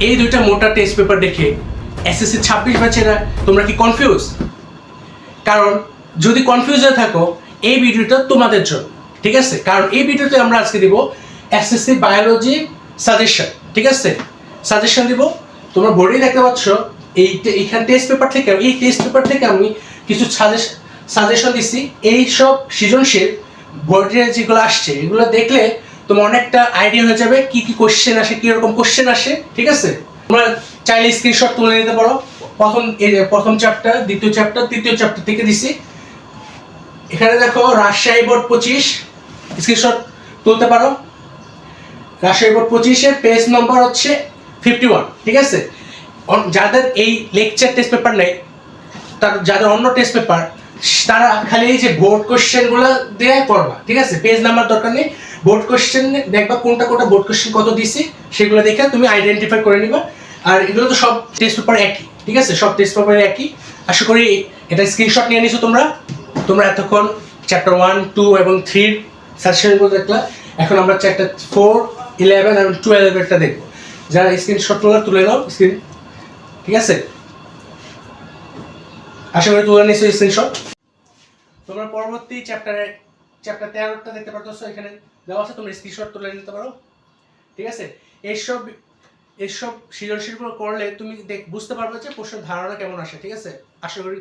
এই দুইটা মোটা টেস্ট পেপার দেখে এসএসসি 26 ব্যাচেরা তোমরা কি কনফিউজ? কারণ যদি কনফিউজ হয়ে থাকো এই ভিডিওটা তোমাদের জন্য, ঠিক আছে? কারণ এই ভিডিওতে আমরা আজকে দিব এসএসসি বায়োলজি সাজেশন, ঠিক আছে? সাজেশন দিব। তোমরা বোর্ডেই দেখতে পাচ্ছ এইখান টেস্ট পেপার থেকে, এই টেস্ট পেপার থেকে আমি কিছু সাজেশন দিচ্ছি। এই সব সৃজনশীল বোর্ডে যেগুলো আসছে এগুলো দেখলে তোমার অনেকটা আইডিয়া হয়ে যাবে কি কি কোশ্চেন আসে, কিরকম কোশ্চেন আসে, ঠিক আছে? তোমরা চাইলে স্ক্রিনশট তুলে নিতে পারো। প্রথম চ্যাপ্টার, দ্বিতীয় চ্যাপ্টার, তৃতীয় চ্যাপ্টার থেকে দিছি। এখানে দেখো রাজশাহী বোর্ড 25, স্ক্রিনশট তুলতে পারো। রাজশাহী বোর্ড 25-এর পেজ নম্বর হচ্ছে 51, ঠিক আছে? যাদের এই লেকচার টেস্ট পেপার নেই, যাদের অন্য টেস্ট পেপার, তারা খালি এই যে বোর্ড কোশ্চেনগুলো দিয়ে করবা, ঠিক আছে? পেজ নাম্বার দরকার নেই, বোর্ড কোশ্চেন দেখবা কোনটা কোনটা বোর্ড কোশ্চেন কত দিছি সেগুলো দেখে তুমি আইডেন্টিফাই করে নিবা। আর এগুলো তো সব টেস্ট পেপার একই, ঠিক আছে? সব টেস্ট পেপার একই। আশা করি এটা স্ক্রিনশট নিয়ে নিছো তোমরা এতক্ষণ চ্যাপ্টার 1, 2 এবং 3 সাজেশনগুলো দেখলা। এখন আমরা চ্যাপ্টার 4, 11 এবং 12-এরটা দেখবো। যারা স্ক্রিনশট তুলে নাও স্ক্রিন, ঠিক আছে? আশা করি তুলে নিচ্ছি স্ক্রিনশট। তোমরা পরবর্তী চ্যাপ্টার 13টা দেখতে পারতেছো, এখানে দেওয়া আছে, তোমরা স্ক্রিনশট তুলে নিতে পারো, ঠিক আছে? এইসব সৃজনশীলগুলো করলে তুমি বুঝতে পারবে যে প্রশ্নের ধারণা কেমন আসে, ঠিক আছে? আশা করি